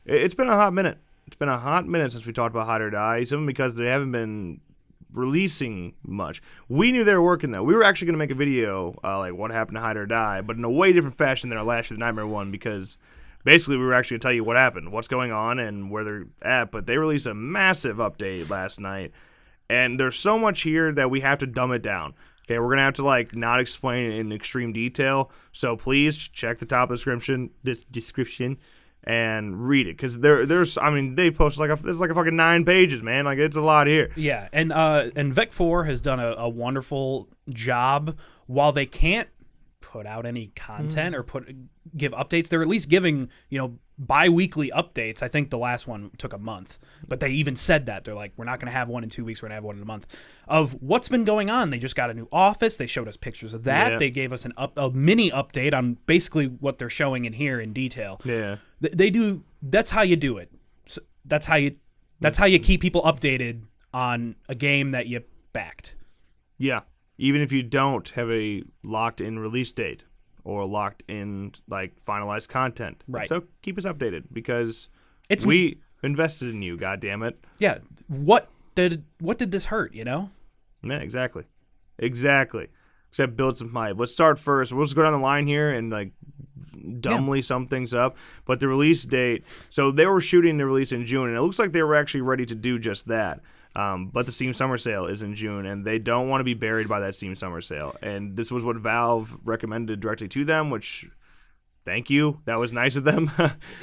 It's been a hot minute. It's been a hot minute since we talked about Hide or Die, simply because they haven't been releasing much. We knew they were working though. We were actually going to make a video like what happened to Hide or Die, but in a way different fashion than our last year, the Nightmare one, because basically we were actually going to tell you what happened, what's going on, and where they're at. But they released a massive update last night, and there's so much here that we have to dumb it down. Okay, we're going to have to like not explain it in extreme detail. So please check the top of the description and read it, because there's I mean they post there's like a fucking 9 pages, man. Like it's a lot here. Yeah, and Vec 4 has done a wonderful job. While they can't put out any content or give updates, they're at least giving bi-weekly updates. I think the last one took a month, but they even said that they're like, we're not going to have one in 2 weeks, we're going to have one in a month of what's been going on. They just got a new office. They showed us pictures of that. They gave us a mini update on basically what they're showing in here in detail. Yeah. They do. That's how you do it. So that's how you keep people updated on a game that you backed. Yeah, even if you don't have a locked-in release date or locked-in like finalized content, right? So keep us updated, because we invested in you. God damn it. Yeah. What did this hurt? Yeah, exactly. Except build some hype. Let's start first. We'll just go down the line here and like dumbly sum things up. But the release date, so they were shooting the release in June, and it looks like they were actually ready to do just that. But the Steam Summer Sale is in June, and they don't want to be buried by that Steam Summer Sale. And this was what Valve recommended directly to them, which, thank you. That was nice of them.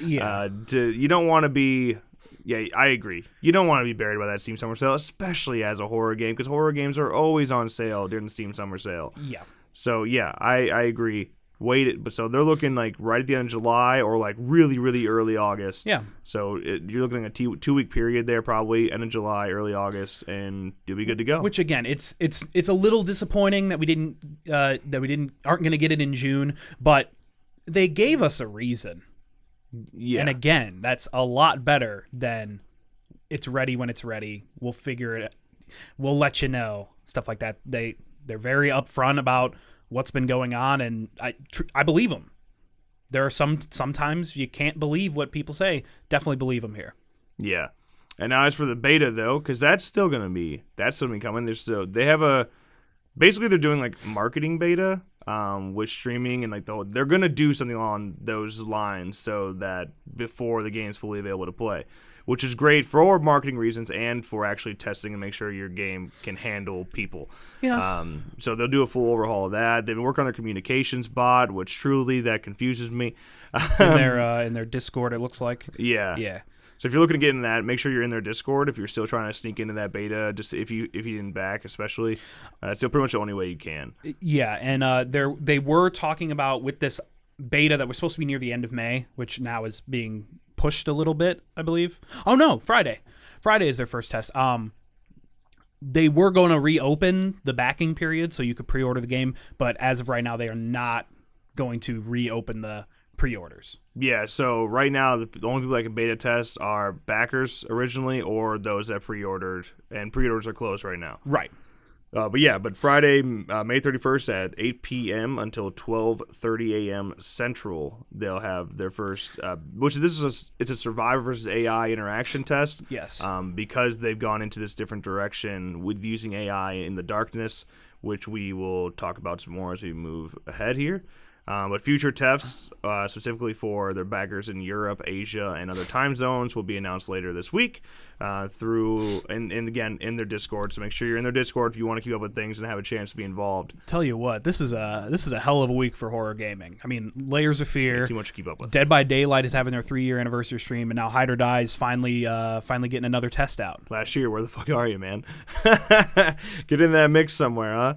Yeah. You don't want to be... Yeah, I agree. You don't want to be buried by that Steam Summer Sale, especially as a horror game, because horror games are always on sale during the Steam Summer Sale. Yeah. So, yeah, I agree. So they're looking like right at the end of July or like really, really early August. Yeah. So you're looking at a 2-week period there, probably end of July, early August, and you'll be good to go. Which again, it's a little disappointing that we aren't going to get it in June, but they gave us a reason. Yeah. And again, that's a lot better than it's ready when it's ready. We'll figure it. We'll let you know, stuff like that. They're very upfront about what's been going on, and I believe them. There are sometimes you can't believe what people say. Definitely believe them here. Yeah. And now as for the beta though, because that's still gonna be coming. Basically they're doing like marketing beta with streaming, and like they're gonna do something on those lines so that before the game's fully available to play, which is great for marketing reasons and for actually testing and make sure your game can handle people. Yeah. So they'll do a full overhaul of that. They've been working on their communications bot, which truly that confuses me. In their Discord, it looks like. Yeah. Yeah. So if you're looking to get into that, make sure you're in their Discord. If you're still trying to sneak into that beta, just if you didn't back, especially, it's still pretty much the only way you can. Yeah, and they were talking about with this beta that was supposed to be near the end of May, which now is being pushed a little bit, I believe. Oh no, Friday is their first test. They were going to reopen the backing period so you could pre-order the game, but as of right now, they are not going to reopen the pre-orders. Yeah, so right now the only people that can beta test are backers originally or those that pre-ordered, and pre-orders are closed right now. Right. But Friday, May 31st at 8 p.m. until 12:30 a.m. Central, they'll have their first, it's a survivor versus AI interaction test. Yes. Because they've gone into this different direction with using AI in the darkness, which we will talk about some more as we move ahead here. But future tests, specifically for their backers in Europe, Asia, and other time zones, will be announced later this week and again in their Discord. So make sure you're in their Discord if you want to keep up with things and have a chance to be involved. Tell you what, this is a hell of a week for horror gaming. I mean, Layers of Fear. Yeah, too much to keep up with. Dead by Daylight is having their 3-year anniversary stream, and now Hide or Die is finally getting another test out. Last year, where the fuck are you, man? Get in that mix somewhere,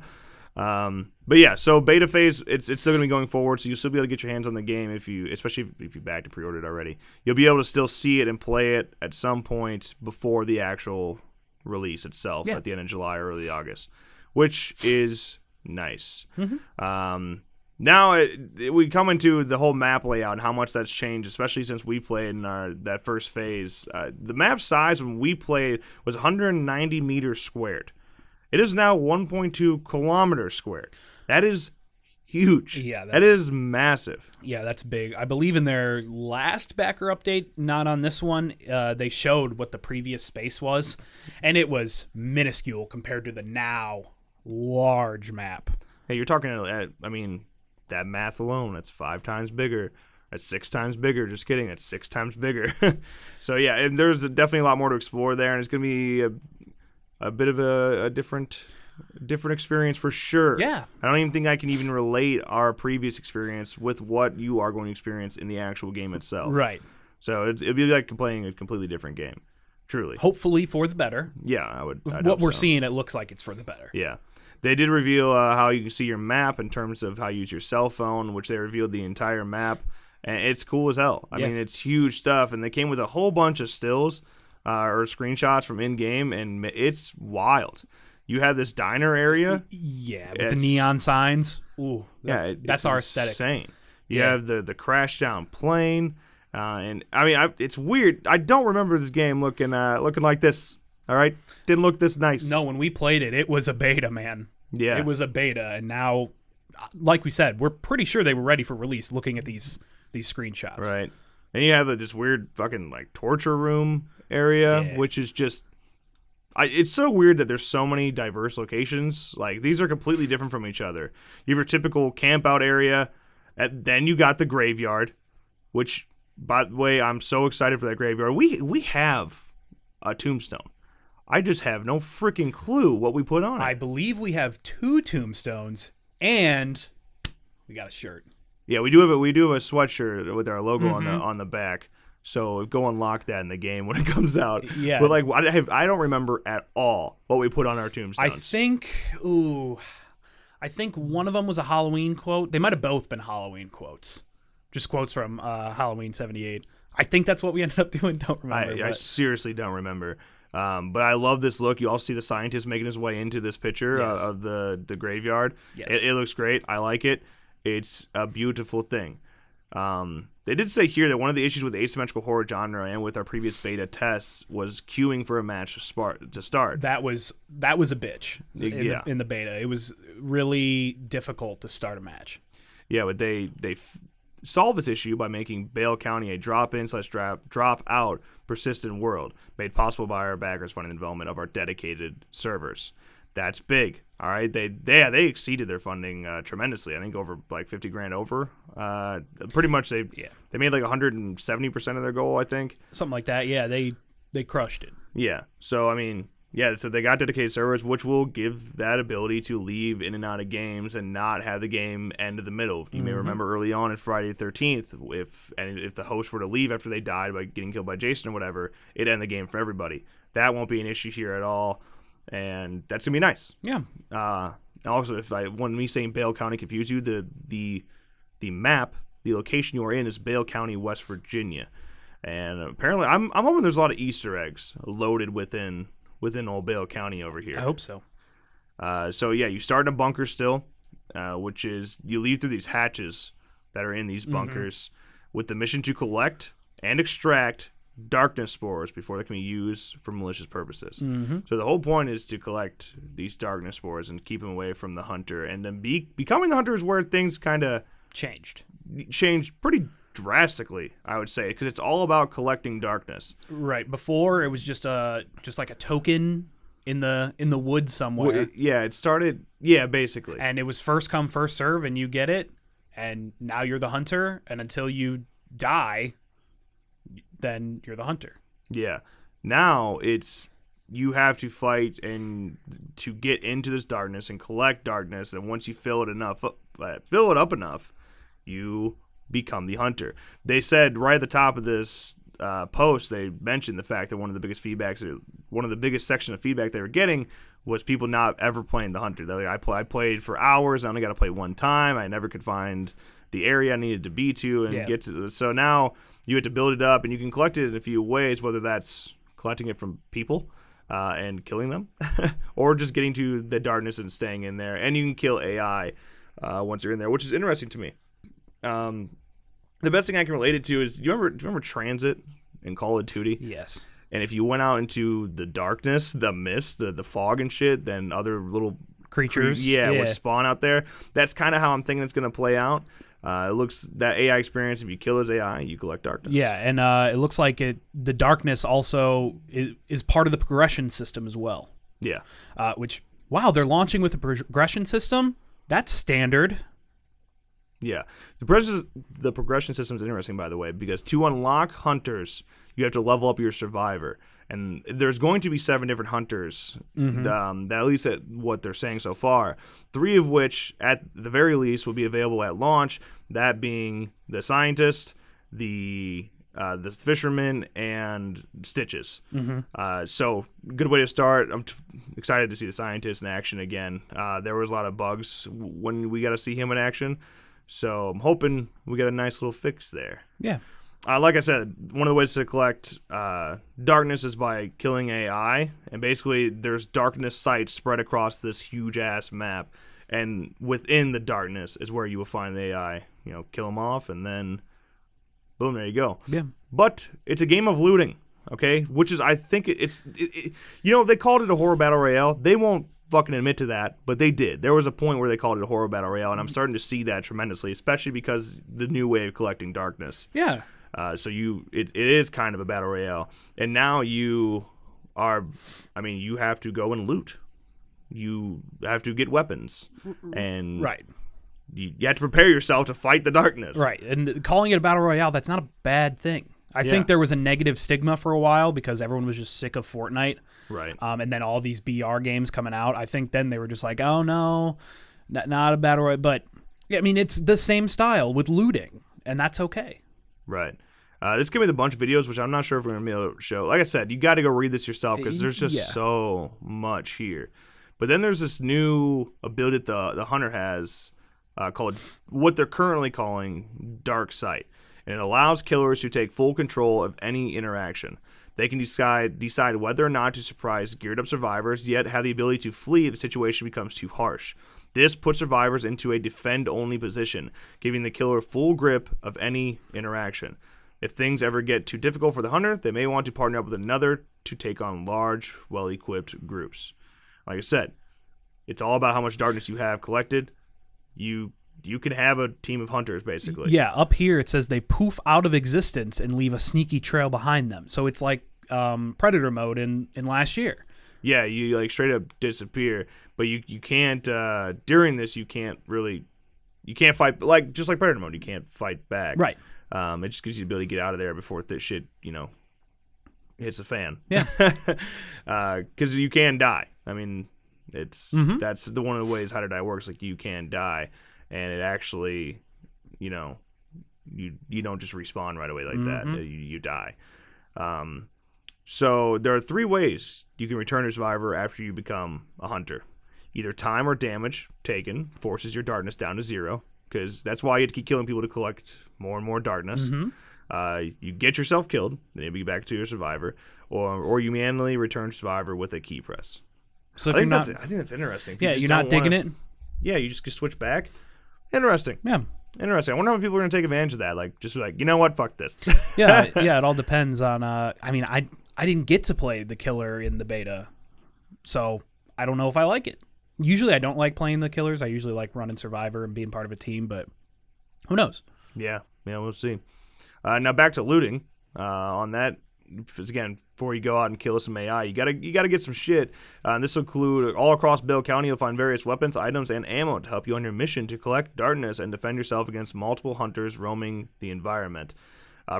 huh? But yeah, so beta phase, it's still going to be going forward, so you'll still be able to get your hands on the game especially if you backed and pre-ordered already. You'll be able to still see it and play it at some point before the actual release itself at the end of July or early August, which is nice. Mm-hmm. Now we come into the whole map layout and how much that's changed, especially since we played in that first phase. The map size when we played was 190 meters squared. It is now 1.2 kilometers squared. That is huge. Yeah, that is massive. Yeah, that's big. I believe in their last backer update, not on this one, they showed what the previous space was, and it was minuscule compared to the now large map. Hey, you're talking, I mean, that math alone, that's 5 times bigger. That's 6 times bigger. Just kidding. That's 6 times bigger. So, yeah, and there's definitely a lot more to explore there, and it's going to be a bit of a different experience for sure. Yeah. I don't even think I can even relate our previous experience with what you are going to experience in the actual game itself. Right. So it'd be like playing a completely different game. Truly. Hopefully for the better. Yeah, I would. What we're seeing, it looks like it's for the better. Yeah. They did reveal how you can see your map in terms of how you use your cell phone, which they revealed the entire map. And it's cool as hell. I mean, it's huge stuff. And they came with a whole bunch of stills or screenshots from in-game, and it's wild. You have this diner area. Yeah, with the neon signs. Ooh, that's our aesthetic. Insane. You have the crash down plane, and I mean, it's weird. I don't remember this game looking like this. All right, didn't look this nice. No, when we played it, it was a beta, man. Yeah, it was a beta, and now, like we said, we're pretty sure they were ready for release. Looking at these screenshots, right? And you have this weird fucking like torture room area, which is just. It's so weird that there's so many diverse locations. Like, these are completely different from each other. You have your typical camp out area, and then you got the graveyard, which, by the way, I'm so excited for that graveyard. We have a tombstone. I just have no freaking clue what we put on it. I believe we have 2 tombstones, and we got a shirt. Yeah, we do have a sweatshirt with our logo on the back. So go unlock that in the game when it comes out. Yeah. But like I don't remember at all what we put on our tombstones. I think one of them was a Halloween quote. They might have both been Halloween quotes. Just quotes from Halloween 78. I think that's what we ended up doing. Don't remember. I seriously don't remember. But I love this look. You also see the scientist making his way into this picture of the graveyard. Yes. It looks great. I like it. It's a beautiful thing. They did say here that one of the issues with the asymmetrical horror genre and with our previous beta tests was queuing for a match to start. That was a bitch in the beta. It was really difficult to start a match. Yeah, but they solved this issue by making Bale County a drop-in/drop-out persistent world, made possible by our backers funding the development of our dedicated servers. That's big. All right, they exceeded their funding tremendously. I think over like $50,000 over. Pretty much they made like 170% of their goal. I think something like that. Yeah, they crushed it. Yeah. So I mean, so they got dedicated servers, which will give that ability to leave in and out of games and not have the game end in the middle. You may remember early on in Friday the 13th, if the host were to leave after they died by getting killed by Jason or whatever, it'd end the game for everybody. That won't be an issue here at all. And that's gonna be nice. Yeah. Also, when me saying Bale County confused you, the map, the location you are in is Bale County, West Virginia, and apparently, I'm hoping there's a lot of Easter eggs loaded within old Bale County over here. I hope so. So yeah, you start in a bunker still, which is you leave through these hatches that are in these bunkers with the mission to collect and extract darkness spores before they can be used for malicious purposes. So the whole point is to collect these darkness spores and keep them away from the hunter. And then becoming the hunter is where things kind of changed pretty drastically, I would say, because it's all about collecting darkness. Right. Before it was just like a token in the woods somewhere. Yeah, it started. Yeah, basically. And it was first come first serve, and you get it, and now you're the hunter, and until you die, then you're the hunter. Yeah. Now it's you have to fight and to get into this darkness and collect darkness, and once you fill it up enough, you become the hunter. They said right at the top of this post, they mentioned the fact that one of the biggest section of feedback they were getting was people not ever playing the hunter. They're like, I played for hours, I only got to play one time, I never could find the area I needed to be to and get to. So now you have to build it up, and you can collect it in a few ways, whether that's collecting it from people and killing them, or just getting to the darkness and staying in there. And you can kill AI once you're in there, which is interesting to me. The best thing I can relate it to is, do you remember Transit in Call of Duty? Yes. And if you went out into the darkness, the mist, the fog and shit, then other little creatures. would spawn out there. That's kind of how I'm thinking it's going to play out. It looks that AI experience. If you kill his AI, you collect darkness. Yeah, and it looks like the darkness also is part of the progression system as well. Yeah. Which, wow, they're launching with a progression system? That's standard. Yeah. The progression system is interesting, by the way, because to unlock hunters, you have to level up your survivor. And there's going to be 7 different hunters, that at least at what they're saying so far, 3 of which, at the very least, will be available at launch, that being the scientist, the fisherman, and Stitches. So, good way to start. I'm excited to see the scientist in action again. There was a lot of bugs when we got to see him in action, so I'm hoping we get a nice little fix there. Yeah. Like I said, one of the ways to collect darkness is by killing AI, and basically there's darkness sites spread across this huge-ass map, and within the darkness is where you will find the AI. Kill them off, and then boom, there you go. Yeah. But it's a game of looting, okay? Which is, I think, they called it a horror battle royale. They won't fucking admit to that, but they did. There was a point where they called it a horror battle royale, and I'm starting to see that tremendously, especially because the new way of collecting darkness. Yeah. So it is kind of a battle royale, and now you have to go and loot. You have to get weapons, and right. You have to prepare yourself to fight the darkness. Right, and calling it a battle royale, that's not a bad thing. I think there was a negative stigma for a while because everyone was just sick of Fortnite. Right. And then all these BR games coming out, I think then they were just like, oh no, not a battle royale. But yeah, I mean, it's the same style with looting, and that's okay. Right. This gave me the bunch of videos, which I'm not sure if we're going to be able to show. Like I said, you got to go read this yourself because there's just so much here. But then there's this new ability that the hunter has called what they're currently calling Dark Sight. And it allows killers to take full control of any interaction. They can decide whether or not to surprise geared up survivors, yet have the ability to flee if the situation becomes too harsh. This puts survivors into a defend-only position, giving the killer full grip of any interaction. If things ever get too difficult for the hunter, they may want to partner up with another to take on large, well-equipped groups. Like I said, it's all about how much darkness you have collected. You can have a team of hunters, basically. Yeah, up here it says they poof out of existence and leave a sneaky trail behind them. So it's like Predator mode in last year. Yeah, you like straight up disappear, but you can't during this you can't fight just like Predator mode. You can't fight back. Right. It just gives you the ability to get out of there before this shit hits the fan. Yeah. Because you can die. I mean, that's one of the ways How to Die works. Like you can die, and it actually, you don't just respawn right away like that. You die. So there are 3 ways you can return to survivor after you become a hunter. Either time or damage taken forces your darkness down to 0, because that's why you have to keep killing people to collect more and more darkness. You get yourself killed, then you be back to your survivor, or you manually return to survivor with a key press. So I think that's interesting. Yeah, you're not digging it? Yeah, you just can switch back. Interesting. Yeah. Interesting. I wonder how many people are going to take advantage of that. Like, just like, you know what? Fuck this. yeah, it all depends on, I mean, I didn't get to play the killer in the beta, so I don't know if I like it. Usually I don't like playing the killers. I usually like running Survivor and being part of a team, but who knows? Yeah, we'll see. Now back to looting. On that, again, before you go out and kill some AI, you gotta get some shit. This will include all across Beloit County. You'll find various weapons, items, and ammo to help you on your mission to collect darkness and defend yourself against multiple hunters roaming the environment.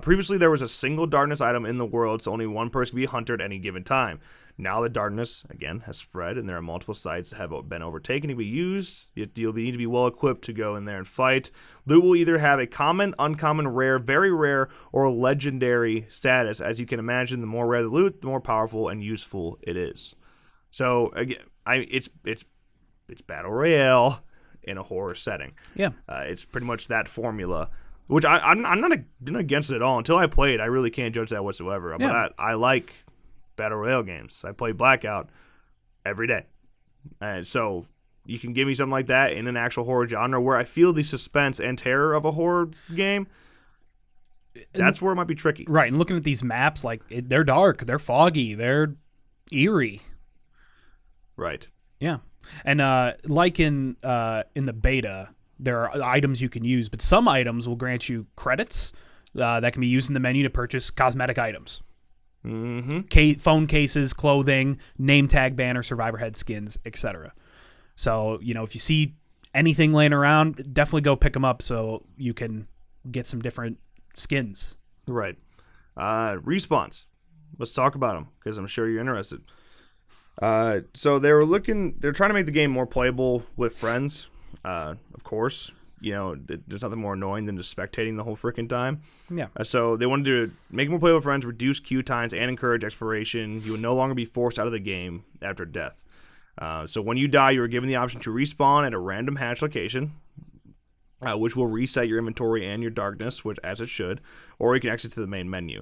Previously, there was a single darkness item in the world, so only one person could be a hunter at any given time. Now the darkness, again, has spread, and there are multiple sites that have been overtaken to be used. You'll need to be well-equipped to go in there and fight. Loot will either have a common, uncommon, rare, very rare, or legendary status. As you can imagine, the more rare the loot, the more powerful and useful it is. So, again, it's Battle Royale in a horror setting. Yeah. It's pretty much that formula. Which I'm not against it at all. Until I play it, I really can't judge that whatsoever. Yeah. But I like Battle Royale games. I play Blackout every day. And so you can give me something like that in an actual horror genre where I feel the suspense and terror of a horror game. That's where it might be tricky. Right, and looking at these maps, like they're dark, they're foggy, they're eerie. Right. Yeah. And like in the beta, there are items you can use, but some items will grant you credits that can be used in the menu to purchase cosmetic items. Phone cases, clothing, name tag banner, survivor head skins, etc. So, if you see anything laying around, definitely go pick them up so you can get some different skins. Right. Respawns. Let's talk about them because I'm sure you're interested. So they're trying to make the game more playable with friends. Of course, there's nothing more annoying than just spectating the whole freaking time. Yeah. So they wanted to make it more playable with friends, reduce queue times, and encourage exploration. You would no longer be forced out of the game after death. So when you die, you are given the option to respawn at a random hatch location, which will reset your inventory and your darkness, as it should, or you can exit to the main menu.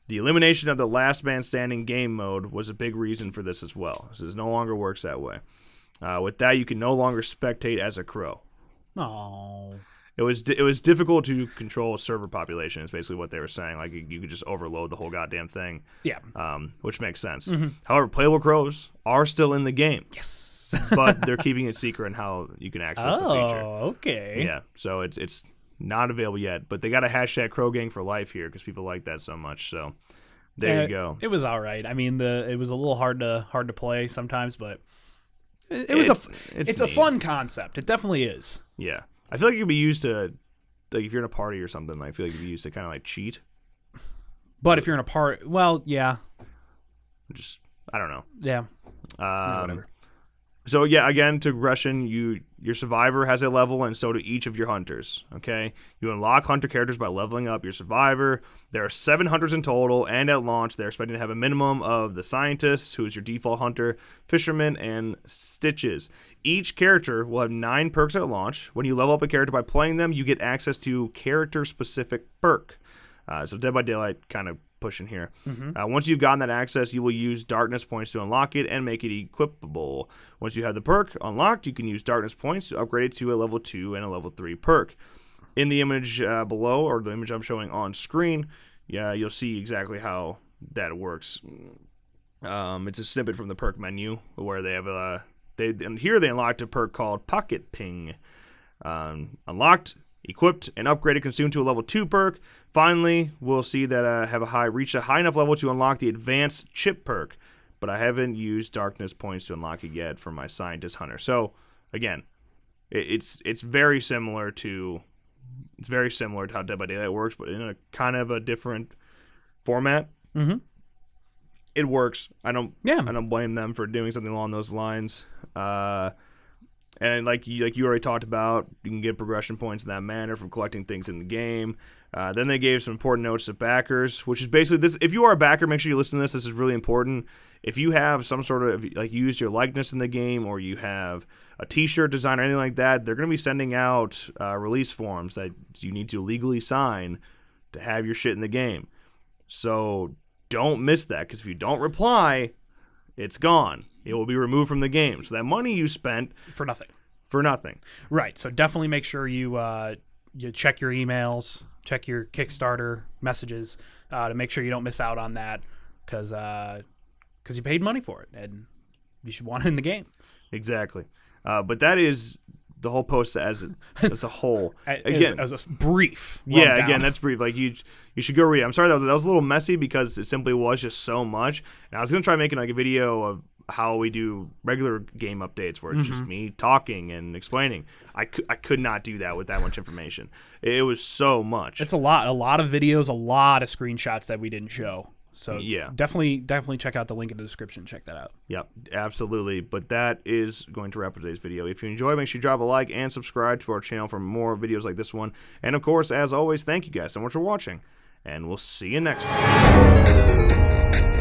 The elimination of the last man standing game mode was a big reason for this as well. So it no longer works that way. With that, you can no longer spectate as a crow. Oh. It was difficult to control a server population. Is basically what they were saying. Like you could just overload the whole goddamn thing. Yeah. Which makes sense. However, playable crows are still in the game. Yes. But they're keeping it secret in how you can access the feature. Oh, okay. Yeah. So it's not available yet, but they got a hashtag Crow Gang for life here because people like that so much. So there you go. It was all right. I mean, it was a little hard to play sometimes, but it's a fun concept. It definitely is. Yeah, I feel like it could be used to, like, if you're in a party or something. I feel like it could be used to kind of like cheat. But if you're in a party, well, yeah. I don't know. Yeah. Whatever. So yeah, again, to progression, your survivor has a level, and so do each of your hunters. Okay, you unlock hunter characters by leveling up your survivor. There are 7 hunters in total, and at launch, they're expected to have a minimum of the scientist, who is your default hunter, fisherman, and stitches. Each character will have 9 perks at launch. When you level up a character by playing them, you get access to character-specific perk. So Dead by Daylight kind of pushing here. Once you've gotten that access, you will use darkness points to unlock it and make it equipable. Once you have the perk unlocked, you can use darkness points to upgrade it to a level 2 and a level 3 perk. In the image below, or the image I'm showing on screen, you'll see exactly how that works. It's a snippet from the perk menu where they have and here they unlocked a perk called Pocket Ping. Unlocked, equipped, and upgraded, consumed to a level 2 perk. Finally, we'll see that reached a high enough level to unlock the advanced chip perk, but I haven't used darkness points to unlock it yet for my scientist hunter. So again, it's very similar to how Dead by Daylight works, but in a kind of a different format. It works. I don't blame them for doing something along those lines. And like you already talked about, you can get progression points in that manner from collecting things in the game. Then they gave some important notes to backers, which is basically this. If you are a backer, make sure you listen to this. This is really important. If you have some sort of, like, you use your likeness in the game, or you have a t-shirt design or anything like that, they're going to be sending out release forms that you need to legally sign to have your shit in the game. So don't miss that, because if you don't reply, it's gone. It will be removed from the game. So that money you spent for nothing. Right. So definitely make sure you check your emails, check your Kickstarter messages to make sure you don't miss out on that, because you paid money for it and you should want it in the game. Exactly. But that is the whole post as a whole. Again, as a brief. Yeah, again, that's brief. Like you should go read it. I'm sorry that was a little messy because it simply was just so much. And I was gonna try making like a video of how we do regular game updates where it's just me talking and explaining. I could not do that with that much information. It was so much. It's a lot of videos, a lot of screenshots that we didn't show. So yeah, definitely check out the link in the description. Check that out. Yep, absolutely. But that is going to wrap up today's video. If you enjoy, make sure you drop a like and subscribe to our channel for more videos like this one. And of course, as always, thank you guys so much for watching, and we'll see you next time.